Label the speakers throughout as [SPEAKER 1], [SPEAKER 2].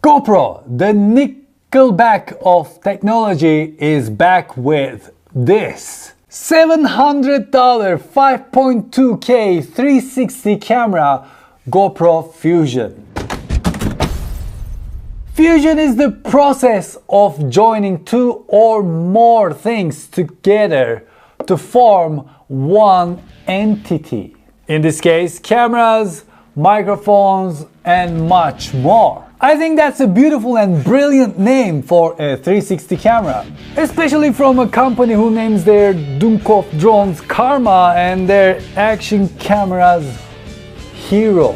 [SPEAKER 1] GoPro, the nickelback of technology, is back with this $700 5.2K 360 camera GoPro Fusion. Fusion is the process of joining two or more things together to form one entity. In this case, cameras, microphones, and much more. I think that's a beautiful and brilliant name for a 360 camera, especially from a company who names their Dunkov drones Karma and their action cameras Hero.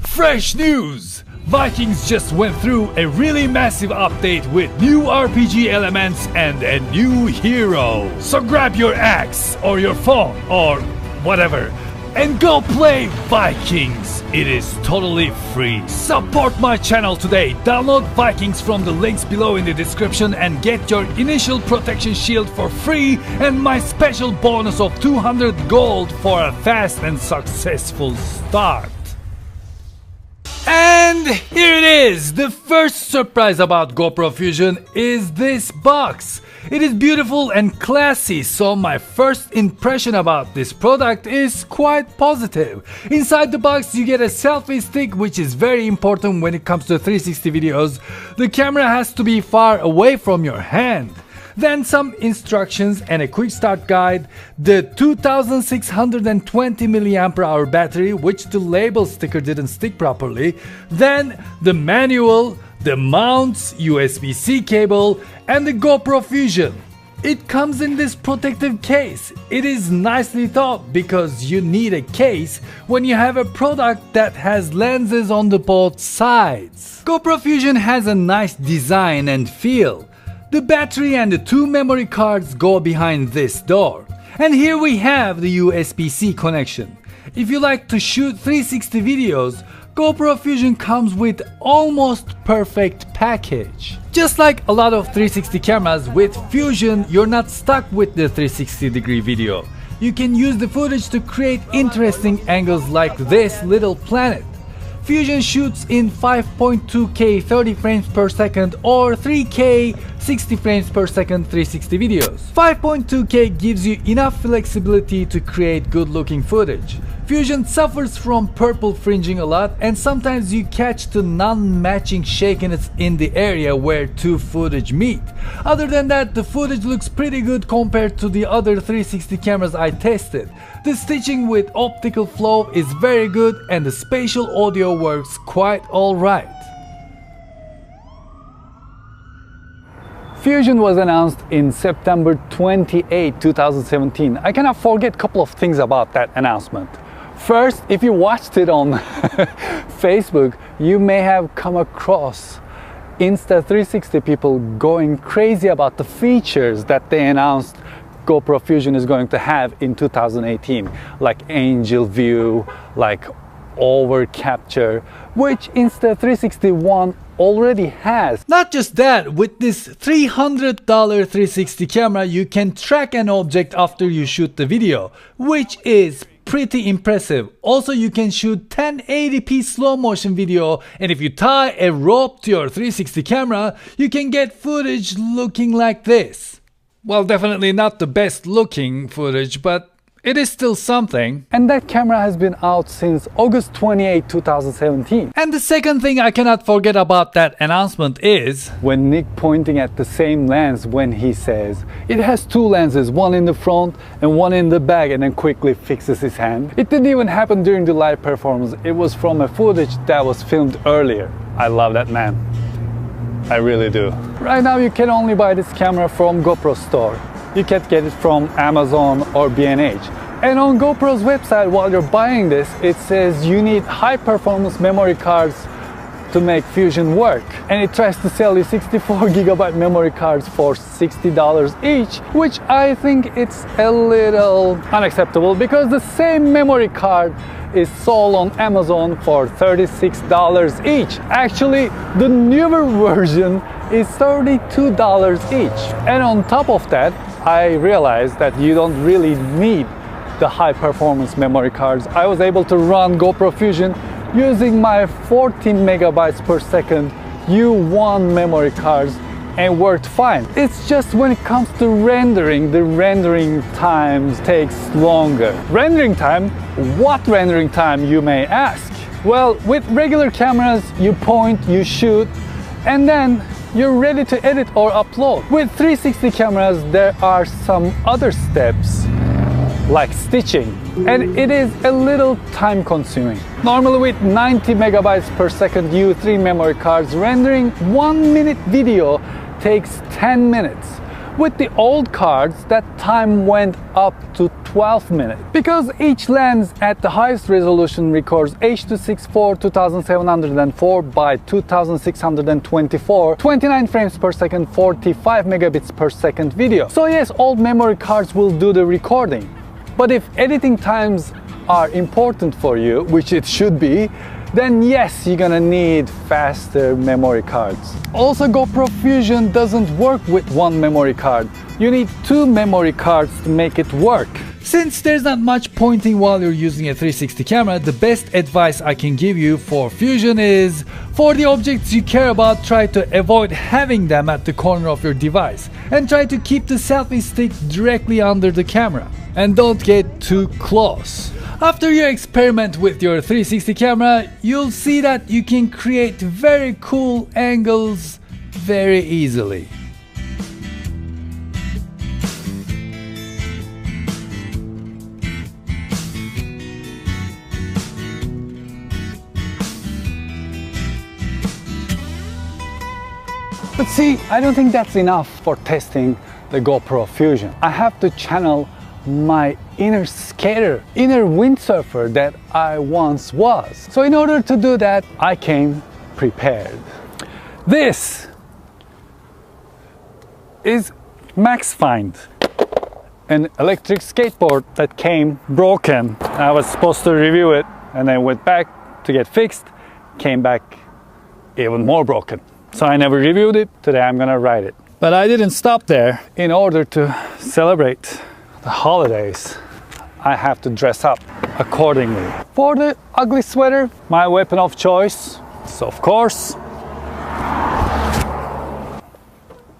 [SPEAKER 1] Fresh news! Vikings just went through a really massive update with new RPG elements and a new hero. So grab your axe or your phone or whatever and go play Vikings. It is totally free. Support my channel today. Download Vikings from the links below in the description and get your initial protection shield for free and my special bonus of 200 gold for a fast and successful start. And here it is! The first surprise about GoPro Fusion is this box. It is beautiful and classy, so my first impression about this product is quite positive. Inside the box you get a selfie stick, which is very important when it comes to 360 videos. The camera has to be far away from your hand. Then some instructions and a quick start guide, the 2620 mAh battery, which the label sticker didn't stick properly, then the manual, the mounts, USB-C cable, and the GoPro Fusion. It comes in this protective case. It is nicely thought because you need a case when you have a product that has lenses on the both sides. GoPro Fusion has a nice design and feel. The battery and the two memory cards go behind this door. And here we have the USB-C connection. If you like to shoot 360 videos, GoPro Fusion comes with almost perfect package. Just like a lot of 360 cameras, with Fusion you're not stuck with the 360 degree video. You can use the footage to create interesting angles like this little planet. Fusion shoots in 5.2K 30 frames per second or 3K 60 frames per second 360 videos. 5.2K gives you enough flexibility to create good looking footage. Fusion suffers from purple fringing a lot and sometimes you catch the non-matching shakiness in the area where two footage meet. Other than that, the footage looks pretty good compared to the other 360 cameras I tested. The stitching with optical flow is very good and the spatial audio works quite alright. Fusion was announced in September 28, 2017. I cannot forget a couple of things about that announcement. First, if you watched it on Facebook, you may have come across Insta360 people going crazy about the features that they announced GoPro Fusion is going to have in 2018, like angel view, like over capture, which Insta360 One already has. Not just that, with this $300 360 camera you can track an object after you shoot the video, which is pretty impressive. Also, you can shoot 1080p slow motion video, and if you tie a rope to your 360 camera you can get footage looking like this. Well, definitely not the best looking footage, but it is still something. And that camera has been out since August 28, 2017. And the second thing I cannot forget about that announcement is when Nick pointing at the same lens when he says it has two lenses, one in the front and one in the back, and then quickly fixes his hand. It didn't even happen during the live performance. It was from a footage that was filmed earlier. I love that man. I really do. Right now you can only buy this camera from GoPro store. You can't get it from Amazon or B&H. And on GoPro's website, while you're buying this, it says you need high performance memory cards to make Fusion work. And it tries to sell you 64GB memory cards for $60 each, which I think it's a little unacceptable because the same memory card is sold on Amazon for $36 each. Actually, the newer version is $32 each. And on top of that, I realized that you don't really need the high performance memory cards. I was able to run GoPro Fusion using my 14 megabytes per second U1 memory cards and worked fine. It's just when it comes to rendering, the rendering time takes longer. Rendering time? What rendering time, you may ask? Well, with regular cameras, you point, you shoot, and then you're ready to edit or upload. With 360 cameras, there are some other steps, like stitching, and it is a little time consuming. Normally with 90 megabytes per second U3 memory cards, rendering 1 minute video takes 10 minutes. With the old cards, that time went up to 12 minutes. Because each lens at the highest resolution records H.264 2704 by 2624, 29 frames per second, 45 megabits per second video. So yes, old memory cards will do the recording. But if editing times are important for you, which it should be, then yes, you're gonna need faster memory cards. Also, GoPro Fusion doesn't work with one memory card. You need 2 memory cards to make it work. Since there's not much pointing while you're using a 360 camera, the best advice I can give you for Fusion is, for the objects you care about, try to avoid having them at the corner of your device, and try to keep the selfie stick directly under the camera. And don't get too close. After you experiment with your 360 camera, you'll see that you can create very cool angles very easily. But see, I don't think that's enough for testing the GoPro Fusion. I have to channel my inner skater, inner windsurfer that I once was. So in order to do that, I came prepared. This is MaxFind, an electric skateboard that came broken. I was supposed to review it and then went back to get fixed, came back even more broken. So I never reviewed it. Today I'm gonna ride it. But I didn't stop there. In order to celebrate the holidays, I have to dress up accordingly. For the ugly sweater, my weapon of choice is, of course,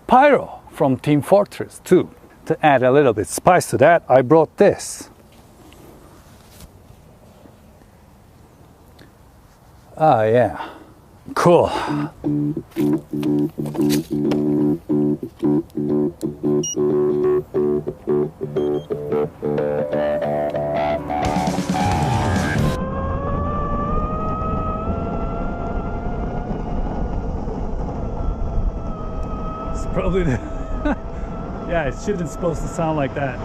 [SPEAKER 1] Pyro from Team Fortress 2. To add a little bit spice to that, I brought this. Oh yeah, cool. It's probably the yeah, it shouldn't supposed to sound like that.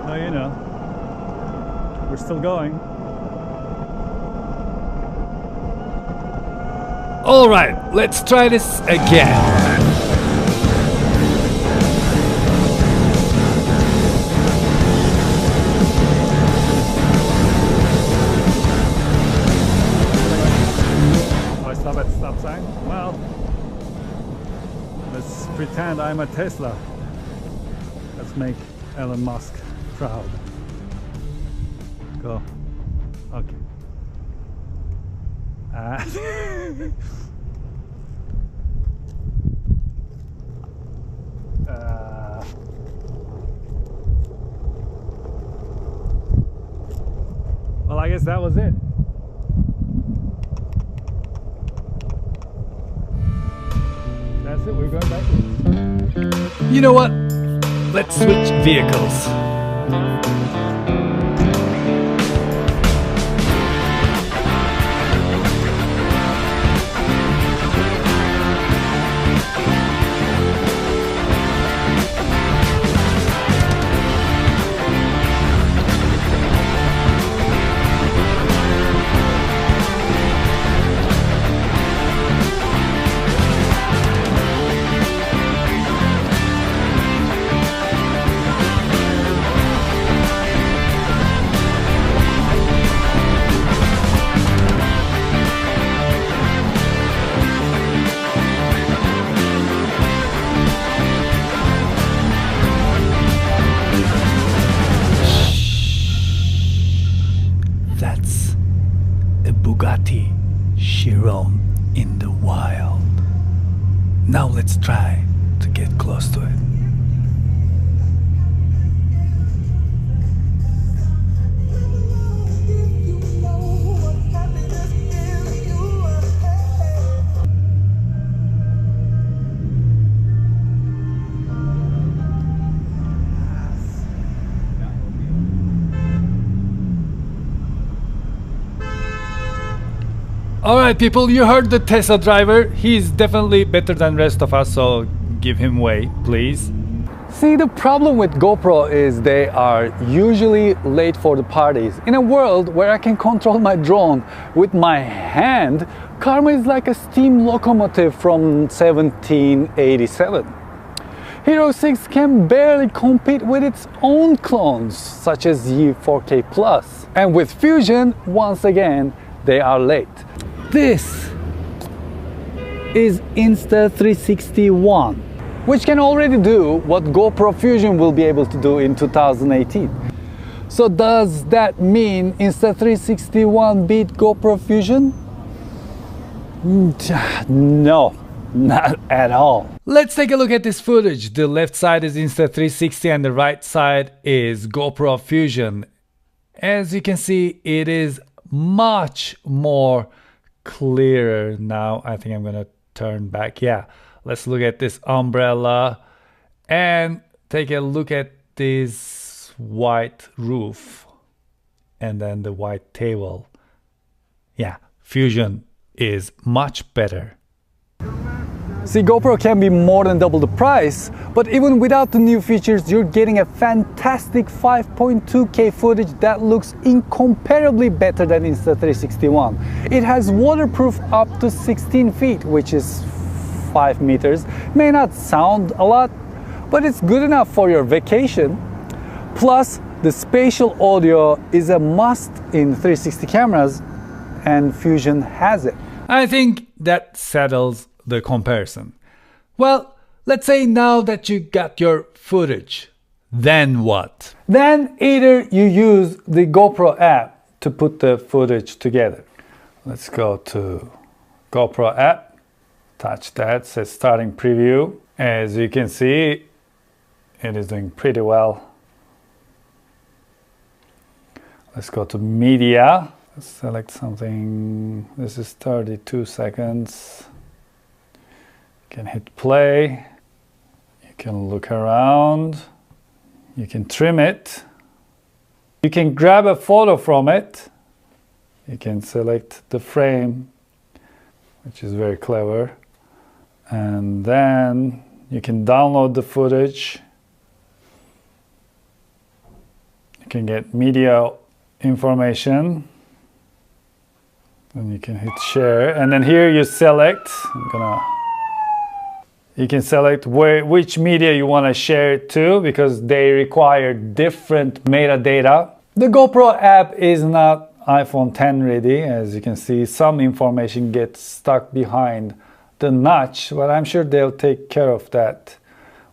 [SPEAKER 1] Oh, you know, we're still going. All right, let's try this again. I stop at the stop sign? Well, let's pretend I'm a Tesla. Let's make Elon Musk proud. Go. Okay. Well, I guess that was it. That's it, we're going back. You know what? Let's switch vehicles. Now let's try to get close to it. Alright people, you heard the Tesla driver. He's definitely better than rest of us, so give him way, please. See, the problem with GoPro is they are usually late for the parties. In a world where I can control my drone with my hand, Karma is like a steam locomotive from 1787. Hero 6 can barely compete with its own clones, such as Z4K Plus. And with Fusion, once again, they are late. This is Insta360 ONE, which can already do what GoPro Fusion will be able to do in 2018. So does that mean Insta360 ONE beat GoPro Fusion? No, not at all. Let's take a look at this footage. The left side is Insta360 and the right side is GoPro Fusion. As you can see, it is much more clearer now. I think I'm gonna turn back. Yeah, let's look at this umbrella and take a look at this white roof and then the white table. Yeah, Fusion is much better. See, GoPro can be more than double the price, but even without the new features, you're getting a fantastic 5.2K footage that looks incomparably better than Insta360 ONE. It has waterproof up to 16 feet, which is 5 meters. May not sound a lot, but it's good enough for your vacation. Plus, the spatial audio is a must in 360 cameras, and Fusion has it. I think that settles the comparison. Well, let's say now that you got your footage, then what? Then either you use the GoPro app to put the footage together. Let's go to GoPro app, touch that, says starting preview. As you can see, it is doing pretty well. Let's go to media. Let's select something. This is 32 seconds. You can hit play. You can look around. You can trim it. You can grab a photo from it. You can select the frame, which is very clever. And then you can download the footage. You can get media information. Then you can hit share. And then here you select. You can select which media you want to share it to, because they require different metadata. The GoPro app is not iPhone 10 ready. As you can see, some information gets stuck behind the notch, but I'm sure they'll take care of that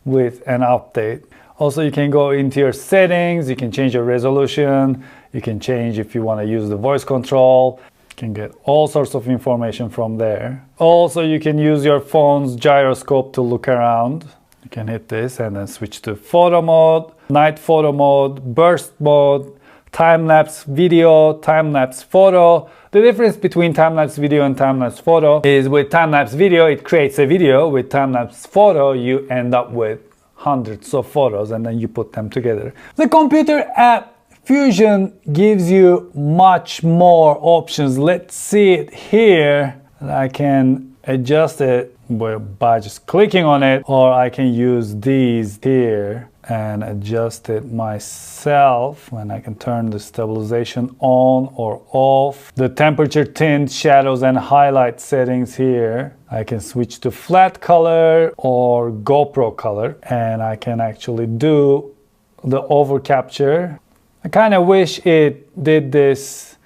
[SPEAKER 1] with an update. Also, you can go into your settings, you can change your resolution, you can change if you want to use the voice control. Can get all sorts of information from there. Also, you can use your phone's gyroscope to look around. You can hit this and then switch to photo mode, night photo mode, burst mode, time-lapse video, time-lapse photo. The difference between time-lapse video and time-lapse photo is with time-lapse video, it creates a video. With time-lapse photo, you end up with hundreds of photos and then you put them together. The computer app Fusion gives you much more options. Let's see it here. I can adjust it by just clicking on it, or I can use these here and adjust it myself. When I can turn the stabilization on or off. The temperature, tint, shadows and highlight settings here. I can switch to flat color or GoPro color, and I can actually do the over capture. I kind of wish it did this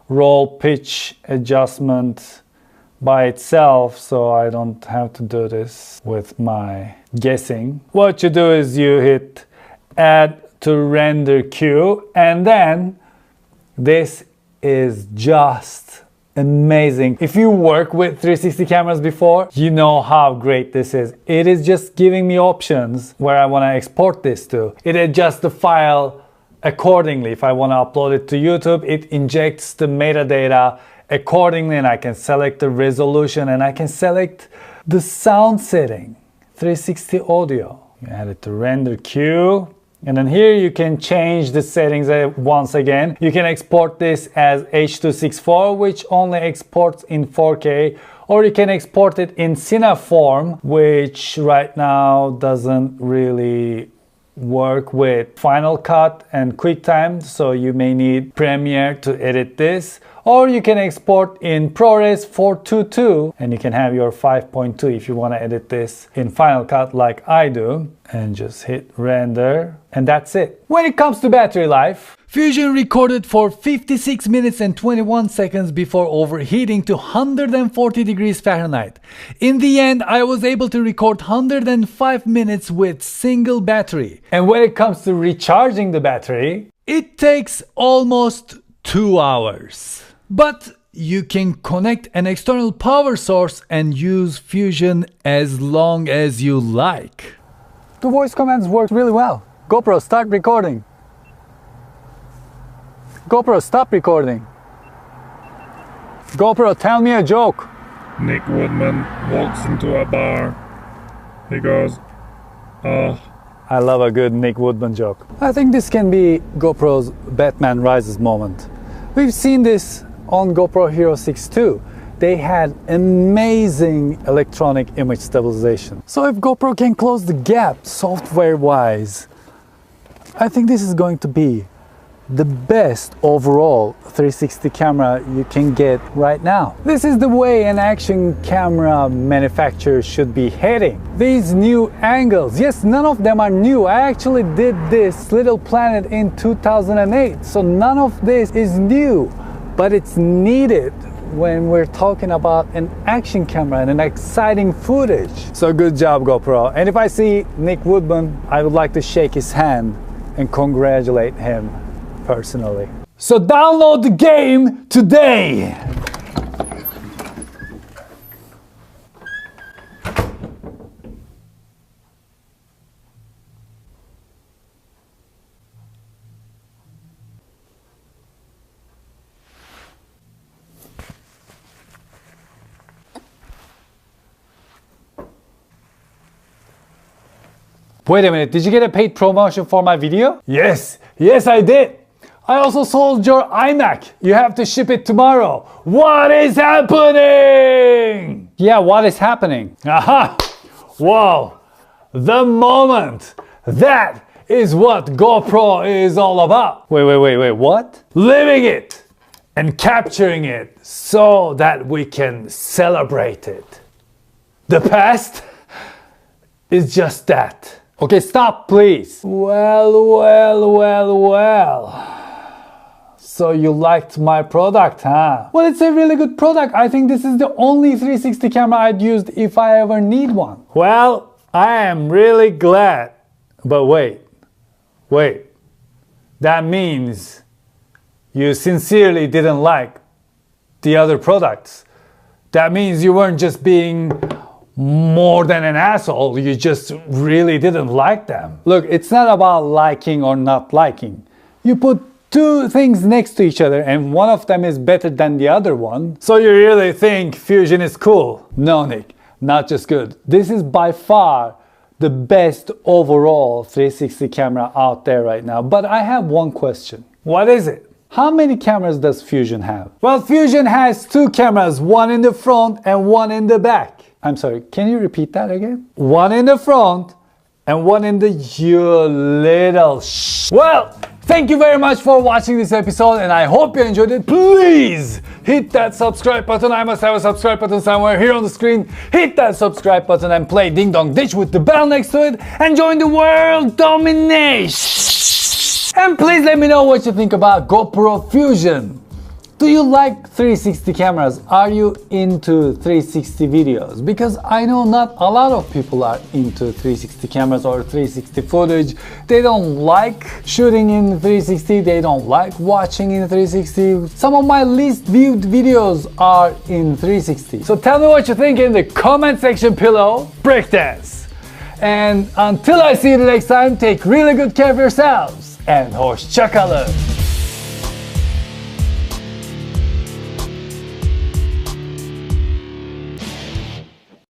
[SPEAKER 1] roll pitch adjustment by itself, so I don't have to do this with my guessing. What you do is you hit add to render queue, and then this is just amazing. If you work with 360 cameras before, you know how great this is. It is just giving me options where I want to export this to. It adjusts the file accordingly. If I want to upload it to YouTube, it injects the metadata accordingly, and I can select the resolution and I can select the sound setting, 360 audio. You add it to render queue. And then here you can change the settings once again. You can export this as H.264, which only exports in 4K, or you can export it in Cineform, which right now doesn't really work with Final Cut and QuickTime, so you may need Premiere to edit this. Or you can export in ProRes 422, and you can have your 5.2 if you want to edit this in Final Cut like I do. And just hit render, and that's it. When it comes to battery life, Fusion recorded for 56 minutes and 21 seconds before overheating to 140 degrees Fahrenheit. In the end, I was able to record 105 minutes with single battery. And when it comes to recharging the battery, it takes almost 2 hours. But you can connect an external power source and use Fusion as long as you like. The voice commands work really well. GoPro, start recording. GoPro, stop recording. GoPro, tell me a joke.
[SPEAKER 2] Nick Woodman walks into a bar. He goes,
[SPEAKER 1] I love a good Nick Woodman joke. I think this can be GoPro's Batman Rises moment. We've seen this on GoPro Hero 6 too. They had amazing electronic image stabilization. So if GoPro can close the gap software-wise, I think this is going to be the best overall 360 camera you can get right now. This is the way an action camera manufacturer should be heading. These new angles, yes, none of them are new. I actually did this Little Planet in 2008, so none of this is new, but it's needed when we're talking about an action camera and an exciting footage. So good job, GoPro. And if I see Nick Woodman, I would like to shake his hand and congratulate him personally. So download the game today! Wait a minute, did you get a paid promotion for my video? Yes, I did. I also sold your iMac. You have to ship it tomorrow. What is happening? Yeah, what is happening? Aha! Whoa! The moment! That is what GoPro is all about. Wait, what? Living it and capturing it so that we can celebrate it. The past is just that. Okay, stop, please. Well. So you liked my product, huh? Well, it's a really good product. I think this is the only 360 camera I'd used if I ever need one. Well, I am really glad. But wait. That means you sincerely didn't like the other products. That means you weren't just being more than an asshole, you just really didn't like them. Look, it's not about liking or not liking. You put two things next to each other and one of them is better than the other one. So you really think Fusion is cool? No, Nick, not just good. This is by far the best overall 360 camera out there right now. But I have one question. What is it? How many cameras does Fusion have? Well, Fusion has two cameras, one in the front and one in the back. I'm sorry, can you repeat that again? One in the front and one in the Well, thank you very much for watching this episode and I hope you enjoyed it. Please hit that subscribe button. I must have a subscribe button somewhere here on the screen. Hit that subscribe button and play Ding Dong Ditch with the bell next to it and join the world domination. And please let me know what you think about GoPro Fusion. Do you like 360 cameras? Are you into 360 videos? Because I know not a lot of people are into 360 cameras or 360 footage. They don't like shooting in 360, they don't like watching in 360. Some of my least viewed videos are in 360. So tell me what you think in the comment section below. Breakdance! And until I see you the next time, take really good care of yourselves and hoşça kalın.